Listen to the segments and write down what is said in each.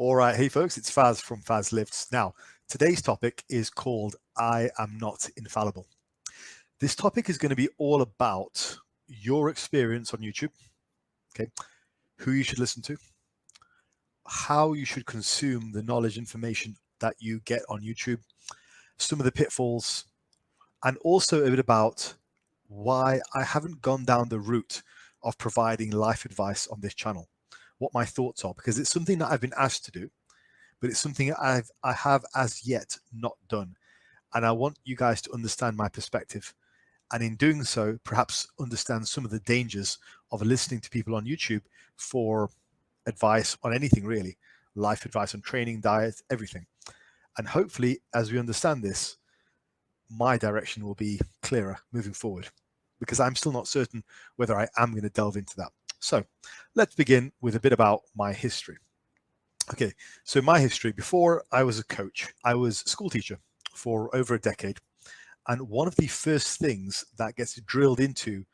All right, hey folks, it's Faz from Fazlifts. Now, today's topic is called I Am Not Infallible. This topic is going to be all about your experience on YouTube, okay? Who you should listen to, how you should consume the knowledge information that you get on YouTube, some of the pitfalls, and also a bit about why I haven't gone down the route of providing life advice on this channel, what my thoughts are, because it's something that I've been asked to do, but it's something I have as yet not done. And I want you guys to understand my perspective. And in doing so, perhaps understand some of the dangers of listening to people on YouTube for advice on anything really, life advice on training, diet, everything. And hopefully, as we understand this, my direction will be clearer moving forward, because I'm still not certain whether I am going to delve into that. So let's begin with a bit about my history. Okay, so my history, before I was a coach, I was a school teacher for over a decade. And one of the first things that gets drilled into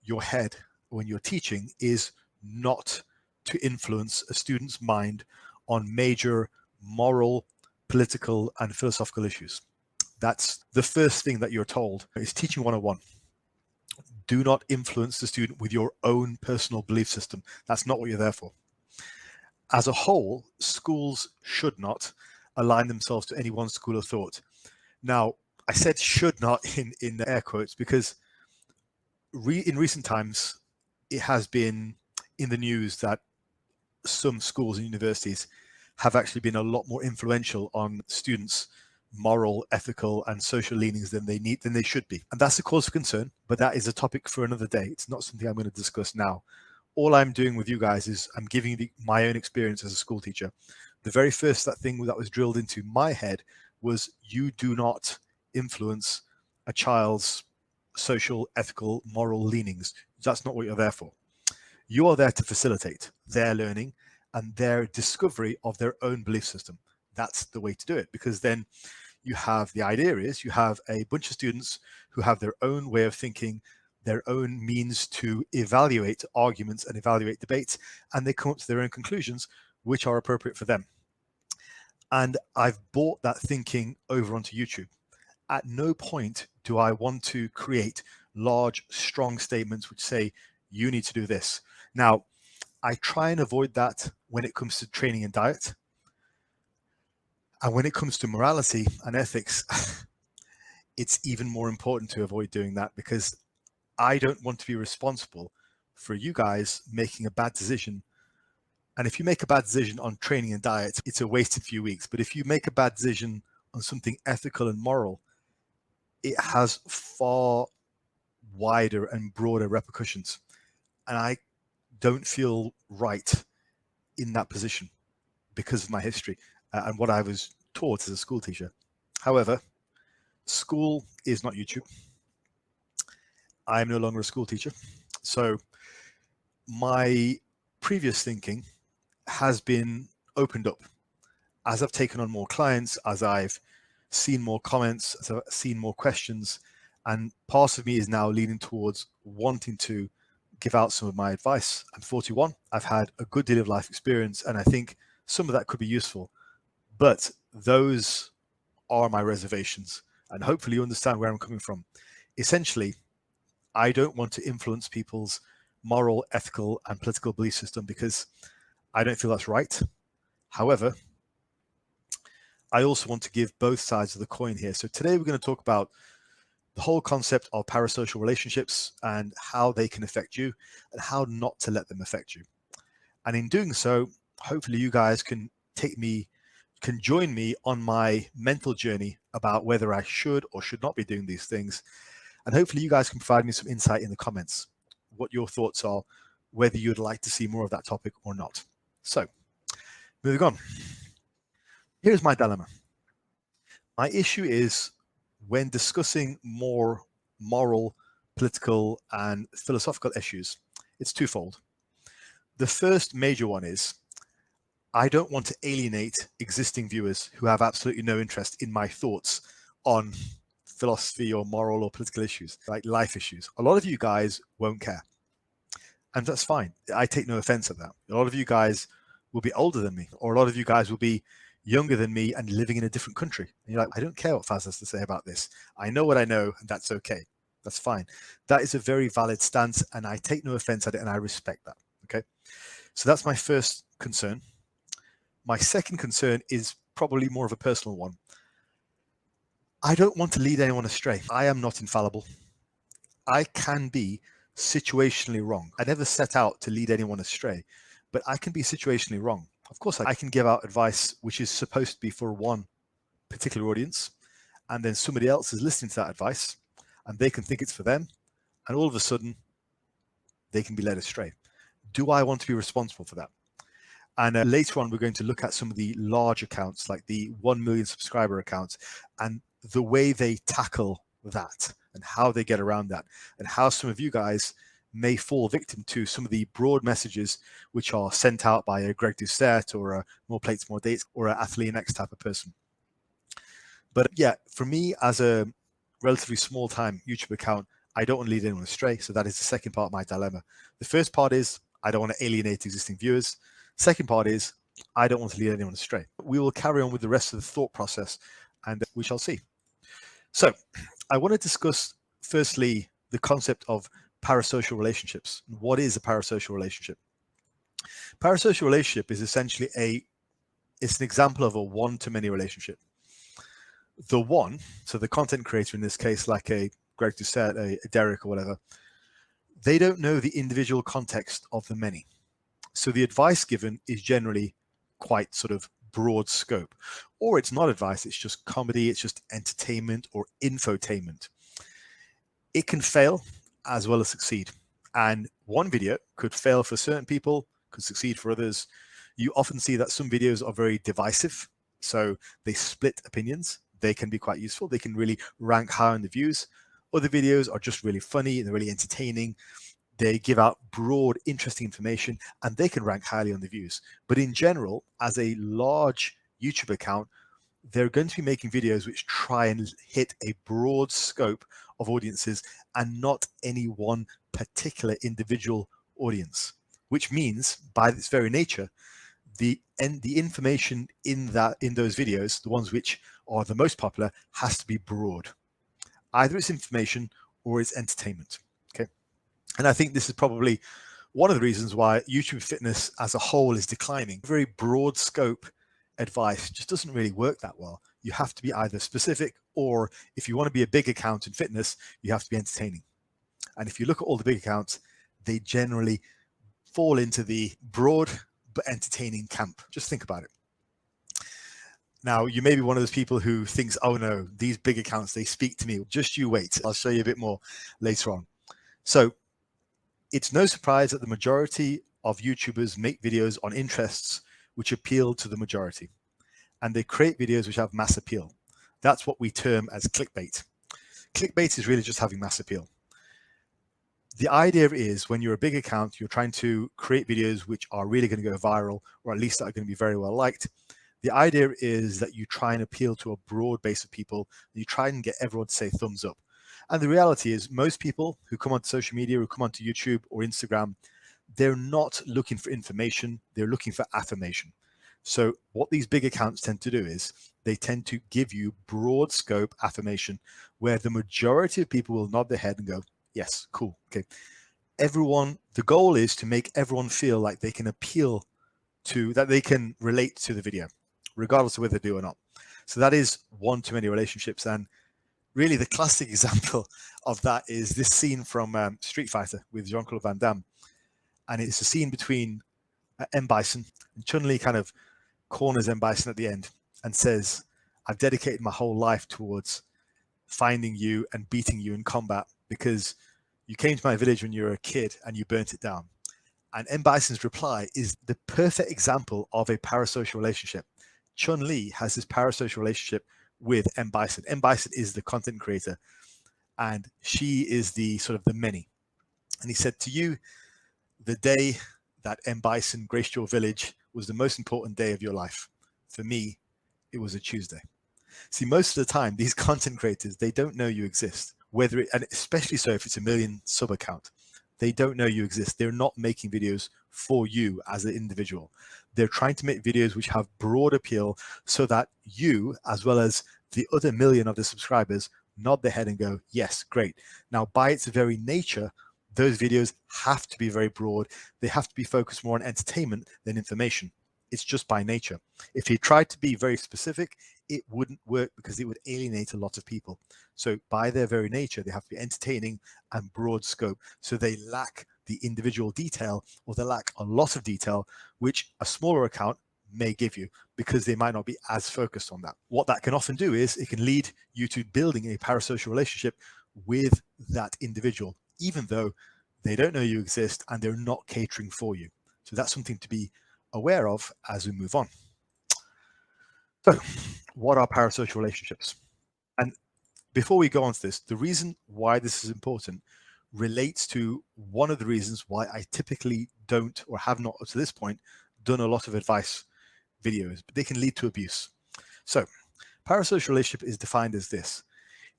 your head when you're teaching is not to influence a student's mind on major moral, political, and philosophical issues. That's the first thing that you're told. It's teaching 101. Do not influence the student with your own personal belief system. That's not what you're there for. As a whole, schools should not align themselves to any one school of thought. Now, I said should not in air quotes because in recent times, it has been in the news that some schools and universities have actually been a lot more influential on students' moral, ethical, and social leanings than they should be. And that's a cause for concern, but that is a topic for another day. It's not something I'm going to discuss now. All I'm doing with you guys is I'm giving you my own experience as a school teacher. The very first thing that was drilled into my head was you do not influence a child's social, ethical, moral leanings. That's not what you're there for. You are there to facilitate their learning and their discovery of their own belief system. That's the way to do it, because then you have, the idea is you have a bunch of students who have their own way of thinking, their own means to evaluate arguments and evaluate debates, and they come up to their own conclusions, which are appropriate for them. And I've brought that thinking over onto YouTube. At no point do I want to create large, strong statements which say, you need to do this. Now, I try and avoid that when it comes to training and diet. And when it comes to morality and ethics, it's even more important to avoid doing that, because I don't want to be responsible for you guys making a bad decision. And if you make a bad decision on training and diet, it's a wasted few weeks. But if you make a bad decision on something ethical and moral, it has far wider and broader repercussions. And I don't feel right in that position because of my history and what I was taught as a school teacher. However, school is not YouTube. I am no longer a school teacher. So my previous thinking has been opened up as I've taken on more clients, as I've seen more comments, as I've seen more questions, and part of me is now leaning towards wanting to give out some of my advice. I'm 41. I've had a good deal of life experience, and I think some of that could be useful. But those are my reservations, and hopefully you understand where I'm coming from. Essentially, I don't want to influence people's moral, ethical, and political belief system because I don't feel that's right. However, I also want to give both sides of the coin here. So today we're going to talk about the whole concept of parasocial relationships and how they can affect you and how not to let them affect you. And in doing so, hopefully you guys can join me on my mental journey about whether I should or should not be doing these things. And hopefully you guys can provide me some insight in the comments, what your thoughts are, whether you'd like to see more of that topic or not. So, moving on. Here's my dilemma. My issue is when discussing more moral, political, and philosophical issues, it's twofold. The first major one is I don't want to alienate existing viewers who have absolutely no interest in my thoughts on philosophy or moral or political issues, like life issues. A lot of you guys won't care. And that's fine. I take no offense at that. A lot of you guys will be older than me, or a lot of you guys will be younger than me and living in a different country. And you're like, I don't care what Faz has to say about this. I know what I know, and that's okay. That's fine. That is a very valid stance, and I take no offense at it, and I respect that. Okay. So that's my first concern. My second concern is probably more of a personal one. I don't want to lead anyone astray. I am not infallible. I can be situationally wrong. I never set out to lead anyone astray, but I can be situationally wrong. Of course, I can give out advice which is supposed to be for one particular audience, and then somebody else is listening to that advice, and they can think it's for them, and all of a sudden, they can be led astray. Do I want to be responsible for that? And later on, we're going to look at some of the large accounts, like the 1 million subscriber accounts, and the way they tackle that and how they get around that, and how some of you guys may fall victim to some of the broad messages which are sent out by a Greg Doucette or a More Plates, More Dates or a Athlete X type of person. But yeah, for me, as a relatively small time YouTube account, I don't want to lead anyone astray. So that is the second part of my dilemma. The first part is I don't want to alienate existing viewers. Second part is I don't want to lead anyone astray. We will carry on with the rest of the thought process, and we shall see. So I want to discuss firstly the concept of parasocial relationships. What is a parasocial relationship? Parasocial relationship is essentially it's an example of a one-to-many relationship. The one, so the content creator in this case, like a Greg Doucette, a Derek or whatever, they don't know the individual context of the many. So the advice given is generally quite sort of broad scope, or it's not advice, it's just comedy, it's just entertainment or infotainment. It can fail as well as succeed. And one video could fail for certain people, could succeed for others. You often see that some videos are very divisive, so they split opinions. They can be quite useful. They can really rank high on the views. Other videos are just really funny and they're really entertaining. They give out broad, interesting information, and they can rank highly on the views. But in general, as a large YouTube account, they're going to be making videos which try and hit a broad scope of audiences and not any one particular individual audience, which means by its very nature, the information in those videos, the ones which are the most popular, has to be broad. Either it's information or it's entertainment. Okay. And I think this is probably one of the reasons why YouTube fitness as a whole is declining. Very broad scope advice just doesn't really work that well. You have to be either specific, or if you want to be a big account in fitness, you have to be entertaining. And if you look at all the big accounts, they generally fall into the broad but entertaining camp. Just think about it. Now, you may be one of those people who thinks, oh no, these big accounts, they speak to me. Just you wait. I'll show you a bit more later on. So it's no surprise that the majority of YouTubers make videos on interests which appeal to the majority. And they create videos which have mass appeal. That's what we term as clickbait. Clickbait is really just having mass appeal. The idea is when you're a big account, you're trying to create videos which are really going to go viral, or at least that are going to be very well liked. The idea is that you try and appeal to a broad base of people. You try and get everyone to say thumbs up. And the reality is most people who come onto social media, who come onto YouTube or Instagram, they're not looking for information. They're looking for affirmation. So what these big accounts tend to do is they tend to give you broad scope affirmation where the majority of people will nod their head and go, yes, cool. Okay. Everyone, the goal is to make everyone feel like they can appeal to, that they can relate to the video, regardless of whether they do or not. So that is one-to-many relationships. And really the classic example of that is this scene from Street Fighter with Jean-Claude Van Damme. And it's a scene between M. Bison, and Chun-Li kind of corners M. Bison at the end and says, I've dedicated my whole life towards finding you and beating you in combat because you came to my village when you were a kid and you burnt it down. And M. Bison's reply is the perfect example of a parasocial relationship. Chun-Li has this parasocial relationship with M. Bison. M. Bison is the content creator and she is the sort of the many. And he said, to you, the day that M. Bison graced your village was the most important day of your life. For me, it was a Tuesday. See, most of the time, these content creators, they don't know you exist, whether it, and especially so if it's a 1 million sub account. They don't know you exist. They're not making videos for you as an individual. They're trying to make videos which have broad appeal so that you, as well as the other million of the subscribers, nod their head and go, yes, great. Now, by its very nature, those videos have to be very broad. They have to be focused more on entertainment than information. It's just by nature. If you tried to be very specific, it wouldn't work because it would alienate a lot of people. So by their very nature, they have to be entertaining and broad scope. So they lack the individual detail, or they lack a lot of detail, which a smaller account may give you because they might not be as focused on that. What that can often do is it can lead you to building a parasocial relationship with that individual, even though they don't know you exist and they're not catering for you. So that's something to be aware of as we move on. So what are parasocial relationships? And before we go on to this, the reason why this is important relates to one of the reasons why I typically don't, or have not up to this point, done a lot of advice videos, but they can lead to abuse. So parasocial relationship is defined as this.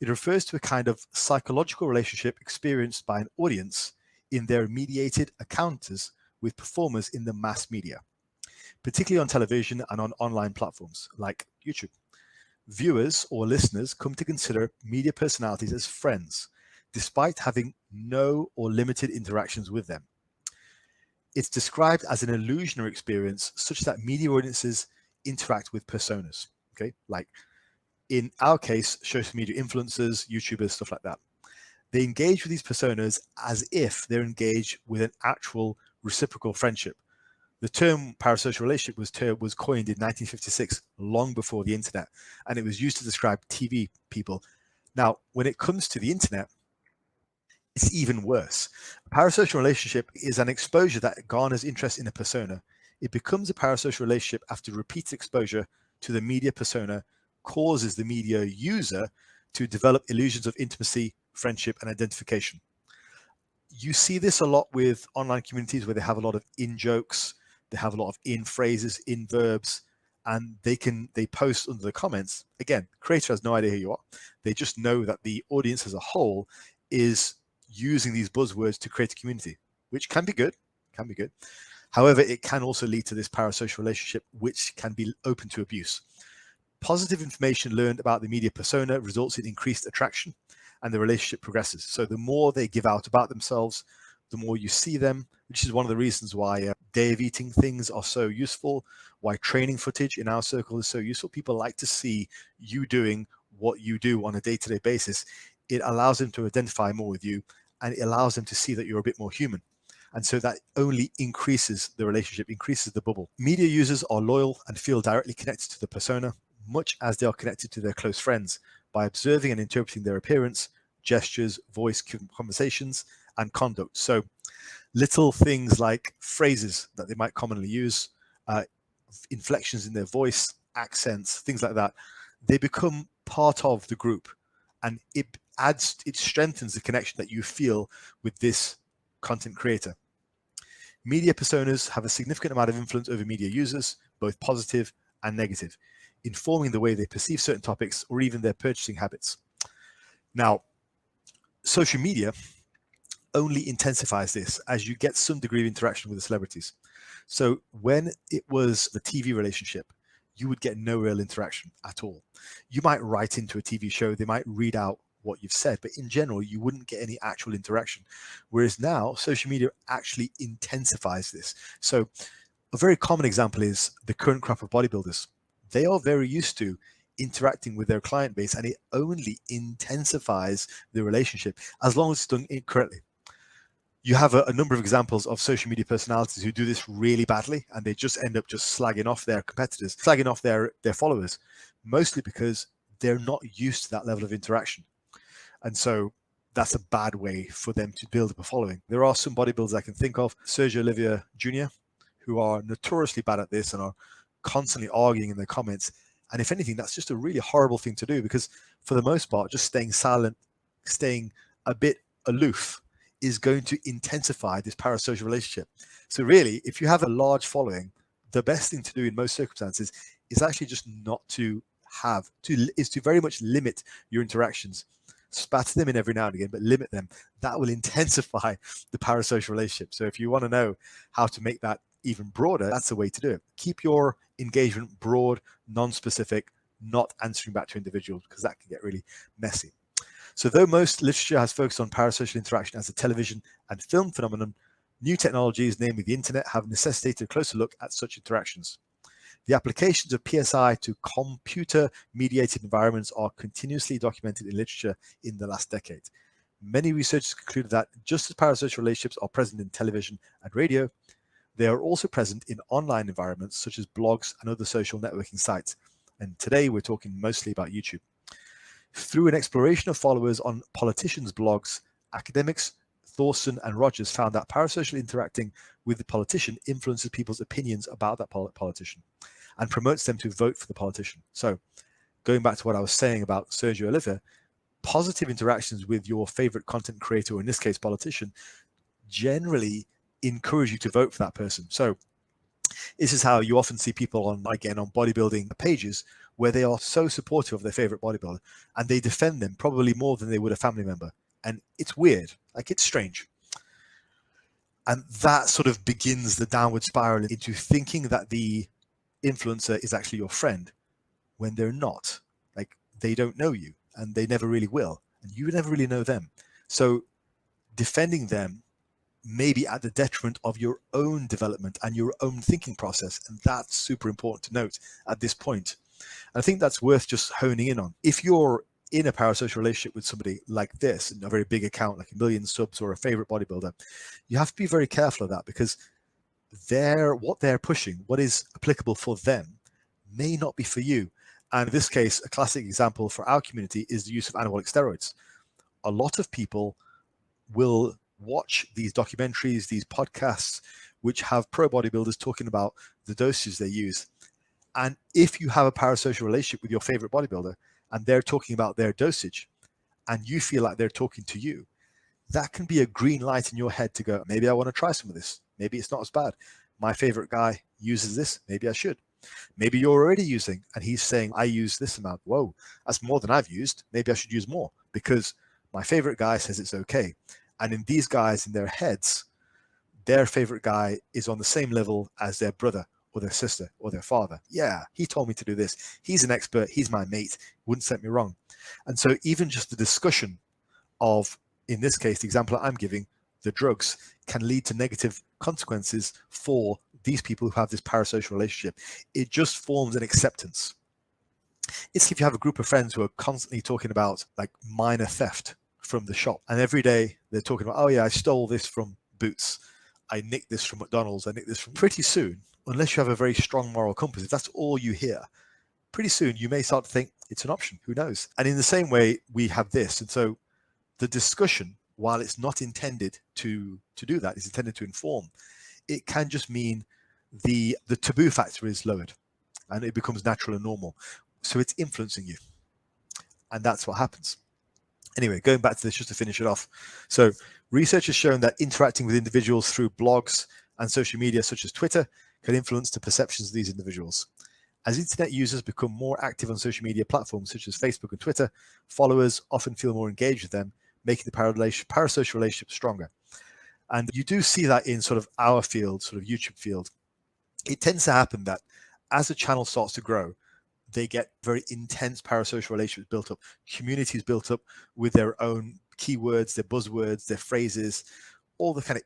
It refers to a kind of psychological relationship experienced by an audience in their mediated encounters with performers in the mass media, particularly on television and on online platforms like YouTube. Viewers or listeners come to consider media personalities as friends, despite having no or limited interactions with them. It's described as an illusionary experience such that media audiences interact with personas, okay? Like in our case, social media influencers, YouTubers, stuff like that. They engage with these personas as if they're engaged with an actual reciprocal friendship. The term parasocial relationship was coined in 1956, long before the internet, and it was used to describe TV people. Now, when it comes to the internet, it's even worse. A parasocial relationship is an exposure that garners interest in a persona. It becomes a parasocial relationship after repeated exposure to the media persona causes the media user to develop illusions of intimacy, friendship, and identification. You see this a lot with online communities where they have a lot of in jokes, they have a lot of in phrases, in verbs, and they post under the comments. Again, the creator has no idea who you are. They just know that the audience as a whole is using these buzzwords to create a community, which can be good, can be good. However, it can also lead to this parasocial relationship, which can be open to abuse. Positive information learned about the media persona results in increased attraction, and the relationship progresses. So the more they give out about themselves, the more you see them, which is one of the reasons why day of eating things are so useful, why training footage in our circle is so useful. People like to see you doing what you do on a day-to-day basis. It allows them to identify more with you, and it allows them to see that you're a bit more human. And so that only increases the relationship, increases the bubble. Media users are loyal and feel directly connected to the persona, much as they are connected to their close friends, by observing and interpreting their appearance, gestures, voice, conversations, and conduct. So little things like phrases that they might commonly use, inflections in their voice, accents, things like that, they become part of the group, and it strengthens the connection that you feel with this content creator. Media personas have a significant amount of influence over media users, both positive and negative, informing the way they perceive certain topics or even their purchasing habits. Now, social media only intensifies this as you get some degree of interaction with the celebrities. So when it was the TV relationship, you would get no real interaction at all. You might write into a TV show, they might read out what you've said, but in general, you wouldn't get any actual interaction. Whereas now, social media actually intensifies this. So a very common example is the current crop of bodybuilders. They are very used to interacting with their client base, and it only intensifies the relationship as long as it's done correctly. You have a number of examples of social media personalities who do this really badly, and they just end up just slagging off their competitors, slagging off their followers, mostly because they're not used to that level of interaction. And so that's a bad way for them to build up a following. There are some bodybuilders I can think of, Sergio Olivier Jr., who are notoriously bad at this and are constantly arguing in their comments. And if anything, that's just a really horrible thing to do, because for the most part, just staying silent, staying a bit aloof is going to intensify this parasocial relationship. So really, if you have a large following, the best thing to do in most circumstances is actually just not to have, is to very much limit your interactions. spatter them in every now and again, but limit them. That will intensify the parasocial relationship. So if you want to know how to make that even broader, that's the way to do it. Keep your engagement broad, non-specific, not answering back to individuals, because that can get really messy. So though most literature has focused on parasocial interaction as a television and film phenomenon, new technologies, namely the internet, have necessitated a closer look at such interactions. The applications of PSI to computer-mediated environments are continuously documented in literature in the last decade. Many researchers concluded that just as parasocial relationships are present in television and radio, they are also present in online environments such as blogs and other social networking sites. And today we're talking mostly about YouTube. Through an exploration of followers on politicians' blogs, academics Thorson and Rogers found that parasocial interacting with the politician influences people's opinions about that politician and promotes them to vote for the politician. So going back to what I was saying about Sergio Oliva, positive interactions with your favorite content creator, or in this case, politician, generally encourage you to vote for that person. So this is how you often see people on bodybuilding pages where they are so supportive of their favorite bodybuilder and they defend them probably more than they would a family member. And it's weird, like it's strange. And that sort of begins the downward spiral into thinking that the influencer is actually your friend when they're not. Like they don't know you and they never really will. And you never really know them. So defending them may be at the detriment of your own development and your own thinking process. And that's super important to note at this point. And I think that's worth just honing in on. If you're in a parasocial relationship with somebody like this, a very big account, like 1 million subs or a favorite bodybuilder, you have to be very careful of that, because what they're pushing, what is applicable for them, may not be for you. And in this case, a classic example for our community is the use of anabolic steroids. A lot of people will watch these documentaries, these podcasts, which have pro bodybuilders talking about the dosages they use. And if you have a parasocial relationship with your favorite bodybuilder and they're talking about their dosage and you feel like they're talking to you, that can be a green light in your head to go, maybe I want to try some of this. Maybe it's not as bad. My favorite guy uses this. Maybe I should. Maybe you're already using and he's saying, I use this amount. Whoa, that's more than I've used. Maybe I should use more because my favorite guy says it's okay. And in these guys, in their heads, their favorite guy is on the same level as their brother or their sister or their father. Yeah, he told me to do this. He's an expert. He's my mate. Wouldn't set me wrong. And so even just the discussion of, in this case, the example I'm giving, the drugs, can lead to negative consequences for these people who have this parasocial relationship. It just forms an acceptance. It's if you have a group of friends who are constantly talking about like minor theft from the shop, and every day they're talking about, oh yeah, I stole this from Boots, I nicked this from McDonald's, I nicked this from... Pretty soon, unless you have a very strong moral compass, if that's all you hear, pretty soon you may start to think it's an option. Who knows? And in the same way, we have this. And so the discussion, while it's not intended to do that, it's intended to inform, it can just mean the taboo factor is lowered and it becomes natural and normal. So it's influencing you. And that's what happens. Anyway, going back to this just to finish it off. So research has shown that interacting with individuals through blogs and social media such as Twitter can influence the perceptions of these individuals. As internet users become more active on social media platforms such as Facebook and Twitter, followers often feel more engaged with them, making the parasocial relationship stronger. And you do see that in sort of our field, sort of YouTube field. It tends to happen that as a channel starts to grow, they get very intense parasocial relationships built up, communities built up with their own keywords, their buzzwords, their phrases, all the kind of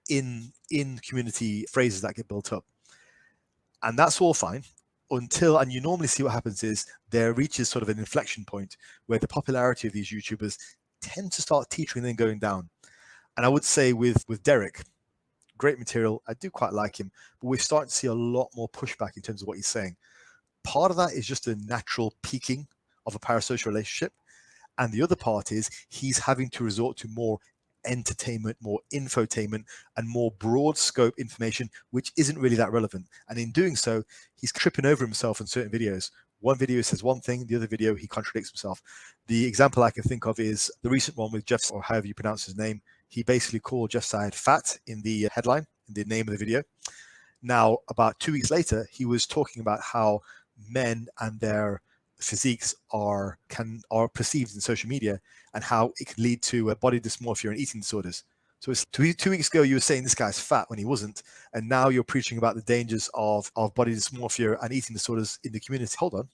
in community phrases that get built up. And that's all fine until, and you normally see what happens is there reaches sort of an inflection point where the popularity of these YouTubers tend to start teetering and then going down. And I would say with Derek, great material. I do quite like him, but we're starting to see a lot more pushback in terms of what he's saying. Part of that is just a natural peaking of a parasocial relationship. And the other part is he's having to resort to more entertainment, more infotainment, and more broad scope information, which isn't really that relevant. And in doing so, he's tripping over himself in certain videos. One video says one thing, the other video, he contradicts himself. The example I can think of is the recent one with Jeff, or however you pronounce his name. He basically called Jeff Syed fat in the headline, in the name of the video. Now, about 2 weeks later, he was talking about how men and their physiques are perceived in social media, and how it can lead to body dysmorphia and eating disorders. So it's 2 weeks ago you were saying this guy's fat when he wasn't, and now you're preaching about the dangers of body dysmorphia and eating disorders in the community. Hold on.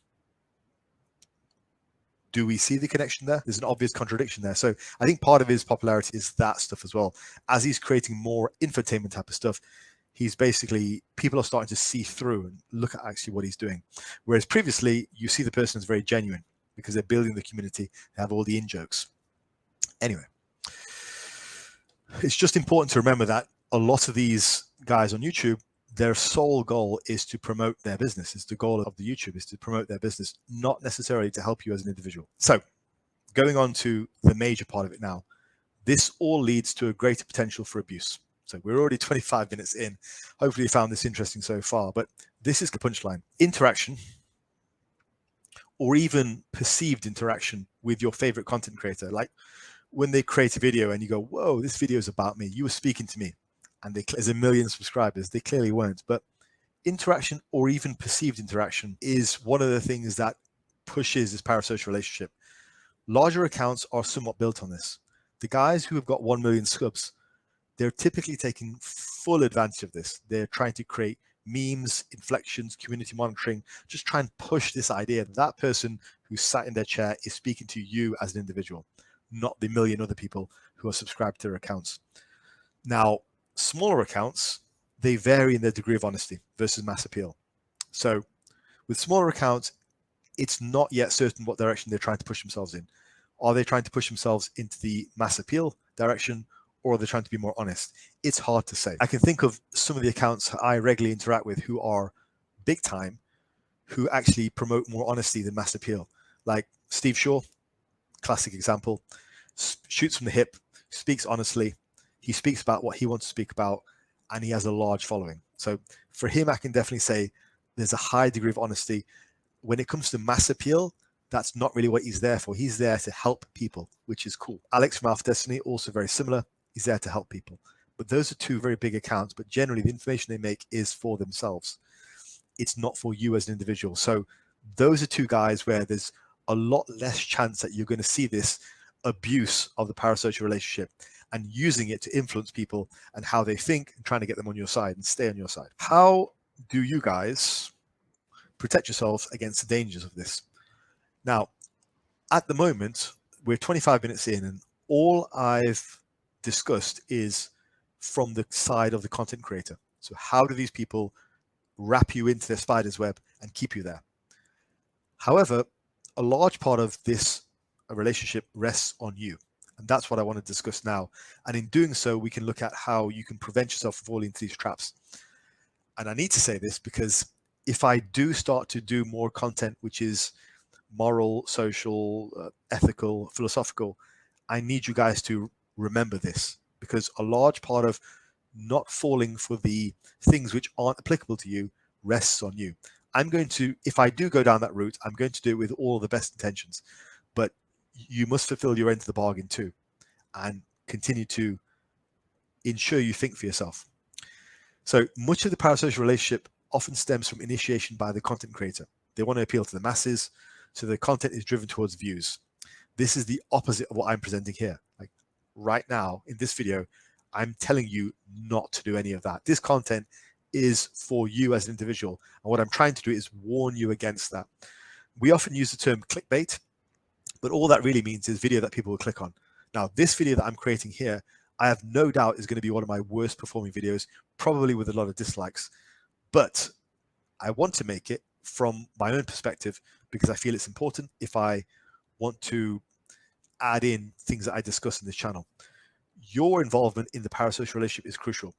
Do we see the connection there? There's an obvious contradiction there. So I think part of his popularity is that stuff as well. As he's creating more infotainment type of stuff, he's basically, people are starting to see through and look at actually what he's doing. Whereas previously, you see the person as very genuine because they're building the community, they have all the in-jokes. Anyway, it's just important to remember that a lot of these guys on YouTube, their sole goal is to promote their business. It's the goal of the YouTube is to promote their business, not necessarily to help you as an individual. So going on to the major part of it now, this all leads to a greater potential for abuse. So we're already 25 minutes in. Hopefully you found this interesting so far, but this is the punchline. Interaction, or even perceived interaction with your favorite content creator, like when they create a video and you go, whoa, this video is about me. You were speaking to me. And there's 1 million subscribers. They clearly weren't. But interaction, or even perceived interaction, is one of the things that pushes this parasocial relationship. Larger accounts are somewhat built on this. The guys who have got 1 million subs, they're typically taking full advantage of this. They're trying to create memes, inflections, community monitoring, just try and push this idea that that person who sat in their chair is speaking to you as an individual, not the 1 million other people who are subscribed to their accounts. Now, smaller accounts, they vary in their degree of honesty versus mass appeal. So with smaller accounts, it's not yet certain what direction they're trying to push themselves in. Are they trying to push themselves into the mass appeal direction, or are they trying to be more honest? It's hard to say. I can think of some of the accounts I regularly interact with who are big time, who actually promote more honesty than mass appeal. Like Steve Shaw, classic example, shoots from the hip, speaks honestly. He speaks about what he wants to speak about, and he has a large following. So for him, I can definitely say there's a high degree of honesty. When it comes to mass appeal, that's not really what he's there for. He's there to help people, which is cool. Alex from Alpha Destiny, also very similar. He's there to help people. But those are two very big accounts, but generally the information they make is for themselves. It's not for you as an individual. So those are two guys where there's a lot less chance that you're going to see this abuse of the parasocial relationship and using it to influence people and how they think and trying to get them on your side and stay on your side. How do you guys protect yourselves against the dangers of this? Now, at the moment, we're 25 minutes in, and all I've discussed is from the side of the content creator. So how do these people wrap you into their spider's web and keep you there? However, a large part of this relationship rests on you. And that's what I want to discuss now. And in doing so, we can look at how you can prevent yourself from falling into these traps. And I need to say this because if I do start to do more content, which is moral, social, ethical, philosophical, I need you guys to remember this, because a large part of not falling for the things which aren't applicable to you rests on you. I'm going to, if I do go down that route, I'm going to do it with all the best intentions, but you must fulfill your end of the bargain too, and continue to ensure you think for yourself. So much of the parasocial relationship often stems from initiation by the content creator. They want to appeal to the masses, so the content is driven towards views. This is the opposite of what I'm presenting here. Like right now in this video, I'm telling you not to do any of that. This content is for you as an individual. And what I'm trying to do is warn you against that. We often use the term clickbait, but all that really means is video that people will click on. Now, this video that I'm creating here, I have no doubt is going to be one of my worst performing videos, probably with a lot of dislikes. But I want to make it from my own perspective because I feel it's important if I want to add in things that I discuss in this channel. Your involvement in the parasocial relationship is crucial.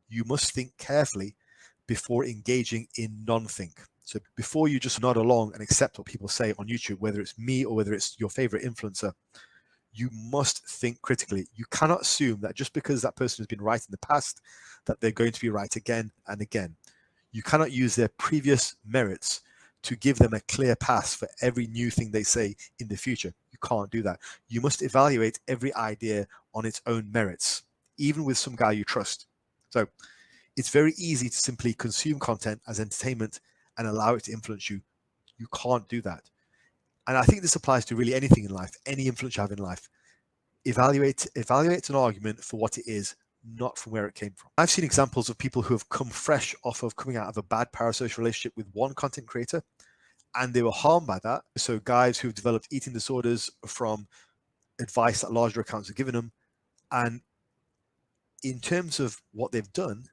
You must think carefully before engaging in non-think. So before you just nod along and accept what people say on YouTube, whether it's me or whether it's your favorite influencer, you must think critically. You cannot assume that just because that person has been right in the past, that they're going to be right again and again. You cannot use their previous merits to give them a clear pass for every new thing they say in the future. You can't do that. You must evaluate every idea on its own merits, even with some guy you trust. So it's very easy to simply consume content as entertainment and allow it to influence you. You can't do that. And I think this applies to really anything in life, any influence you have in life. Evaluate an argument for what it is, not from where it came from. I've seen examples of people who have come fresh off of coming out of a bad parasocial relationship with one content creator, and they were harmed by that. So guys who've developed eating disorders from advice that larger accounts have given them. And in terms of what they've done,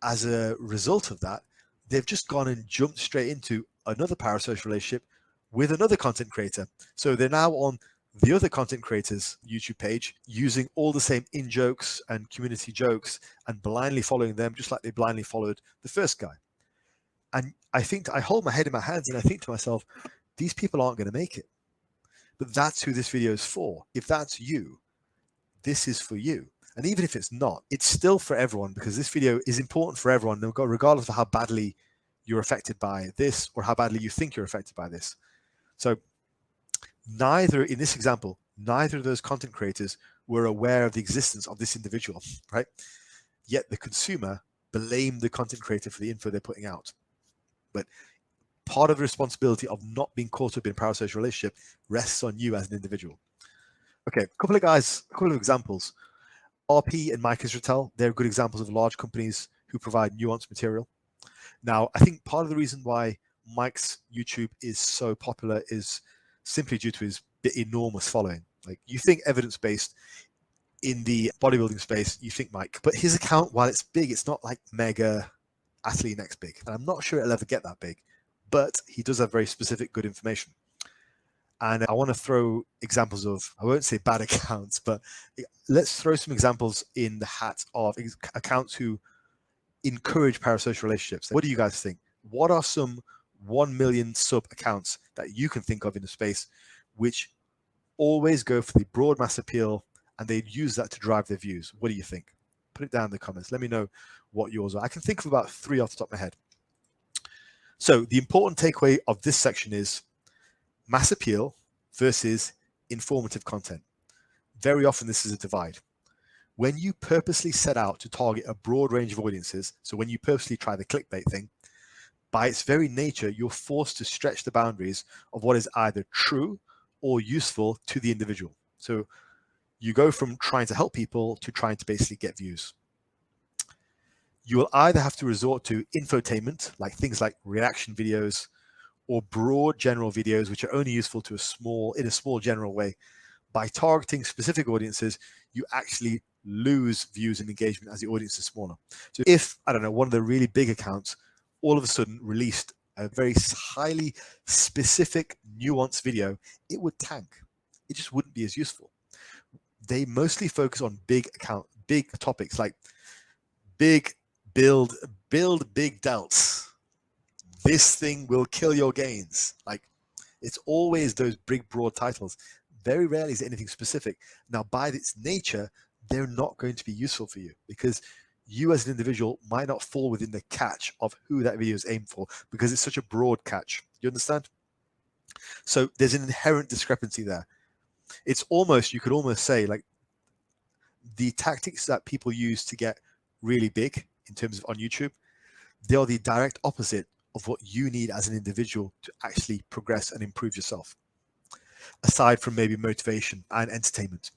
as a result of that, they've just gone and jumped straight into another parasocial relationship with another content creator. So they're now on the other content creator's YouTube page using all the same in-jokes and community jokes and blindly following them, just like they blindly followed the first guy. And I think I hold my head in my hands and I think to myself, these people aren't going to make it. But that's who this video is for. If that's you, this is for you. And even if it's not, it's still for everyone, because this video is important for everyone, regardless of how badly you're affected by this or how badly you think you're affected by this. So neither, in this example, neither of those content creators were aware of the existence of this individual, right? Yet the consumer blamed the content creator for the info they're putting out. But part of the responsibility of not being caught up in a parasocial relationship rests on you as an individual. Okay, a couple of examples. RP and Mike Israel, they're good examples of large companies who provide nuanced material. Now, I think part of the reason why Mike's YouTube is so popular is simply due to his enormous following. Like, you think evidence-based in the bodybuilding space, you think Mike, but his account, while it's big, it's not like mega athlete next big. And I'm not sure it'll ever get that big, but he does have very specific good information. And I want to throw examples of, I won't say bad accounts, but let's throw some examples in the hat of accounts who encourage parasocial relationships. What do you guys think? What are some 1 million sub accounts that you can think of in the space which always go for the broad mass appeal and they use that to drive their views? What do you think? Put it down in the comments. Let me know what yours are. I can think of about 3 off the top of my head. So the important takeaway of this section is mass appeal versus informative content. Very often this is a divide. When you purposely set out to target a broad range of audiences, so when you purposely try the clickbait thing, by its very nature, you're forced to stretch the boundaries of what is either true or useful to the individual. So you go from trying to help people to trying to basically get views. You will either have to resort to infotainment, like things like reaction videos, or broad general videos, which are only useful to in a small general way. By targeting specific audiences, you actually lose views and engagement as the audience is smaller. So if, I don't know, one of the really big accounts all of a sudden released a very highly specific, nuanced video, it would tank. It just wouldn't be as useful. They mostly focus on big topics like build big delts. This thing will kill your gains. Like, it's always those big, broad titles. Very rarely is it anything specific. Now, by its nature, they're not going to be useful for you because you as an individual might not fall within the catch of who that video is aimed for because it's such a broad catch. You understand? So there's an inherent discrepancy there. It's almost, you could almost say, like, the tactics that people use to get really big in terms of on YouTube, they are the direct opposite of what you need as an individual to actually progress and improve yourself, aside from maybe motivation and entertainment,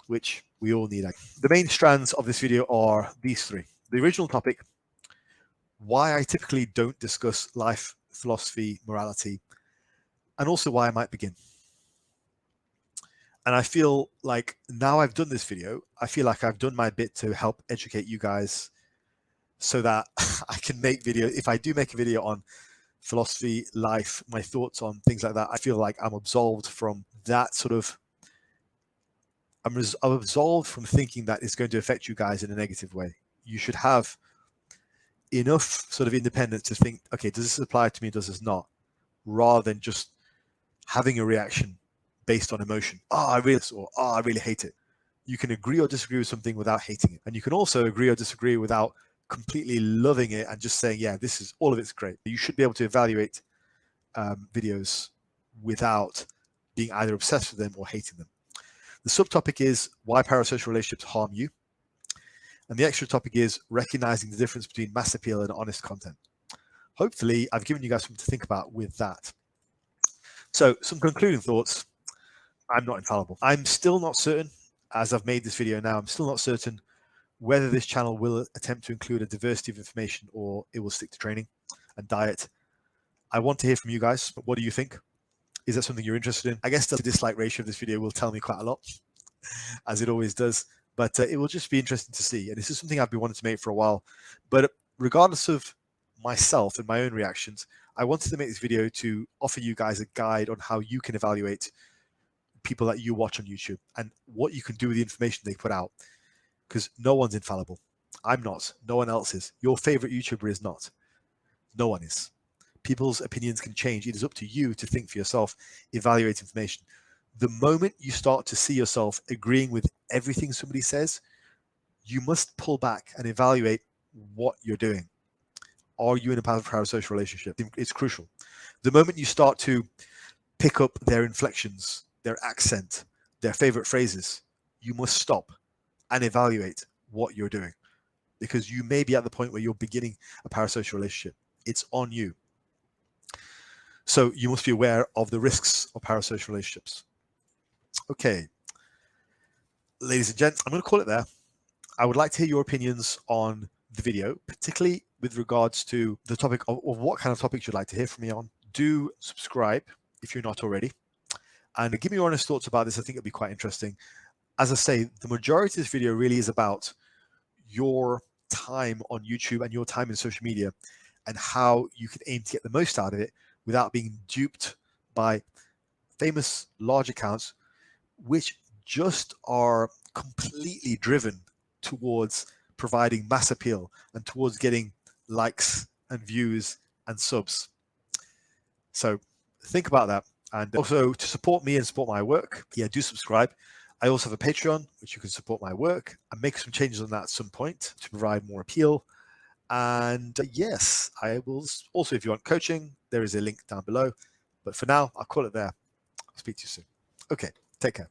which we all need. The main strands of this video are these 3. The original topic, why I typically don't discuss life, philosophy, morality, and also why I might begin. And I feel like now I've done this video, I feel like I've done my bit to help educate you guys so that I can make videos. If I do make a video on philosophy, life, my thoughts on things like that, I feel like I'm absolved from that sort of, I'm absolved from thinking that it's going to affect you guys in a negative way. You should have enough sort of independence to think, okay, does this apply to me, does this not? Rather than just having a reaction based on emotion. Oh, I really, or oh, I really hate it. You can agree or disagree with something without hating it. And you can also agree or disagree without completely loving it and just saying, yeah, this is, all of it's great. You should be able to evaluate videos without being either obsessed with them or hating them. The subtopic is why parasocial relationships harm you. And the extra topic is recognizing the difference between mass appeal and honest content. Hopefully, I've given you guys something to think about with that. So some concluding thoughts. I'm not infallible. I'm still not certain, as I've made this video now, I'm still not certain whether this channel will attempt to include a diversity of information or it will stick to training and diet. I want to hear from you guys. What do you think? Is that something you're interested in? I guess the dislike ratio of this video will tell me quite a lot, as it always does, but it will just be interesting to see. And this is something I've been wanting to make for a while. But regardless of myself and my own reactions, I wanted to make this video to offer you guys a guide on how you can evaluate people that you watch on YouTube and what you can do with the information they put out, because no one's infallible. I'm not. No one else is. Your favorite YouTuber is not. No one is. People's opinions can change. It is up to you to think for yourself, evaluate information. The moment you start to see yourself agreeing with everything somebody says, you must pull back and evaluate what you're doing. Are you in a parasocial relationship? It's crucial. The moment you start to pick up their inflections, their accent, their favorite phrases, you must stop and evaluate what you're doing, because you may be at the point where you're beginning a parasocial relationship. It's on you. So you must be aware of the risks of parasocial relationships. Okay, ladies and gents, I'm going to call it there. I would like to hear your opinions on the video, particularly with regards to the topic of what kind of topics you'd like to hear from me on. Do subscribe if you're not already, and give me your honest thoughts about this. I think it'll be quite interesting. As I say, the majority of this video really is about your time on YouTube and your time in social media and how you can aim to get the most out of it without being duped by famous large accounts, which just are completely driven towards providing mass appeal and towards getting likes and views and subs. So think about that. And also, to support me and support my work, do subscribe. I also have a Patreon, which you can support my work and make some changes on that at some point to provide more appeal. And yes, I will also, if you want coaching, there is a link down below. But for now, I'll call it there. I'll speak to you soon. Okay, take care.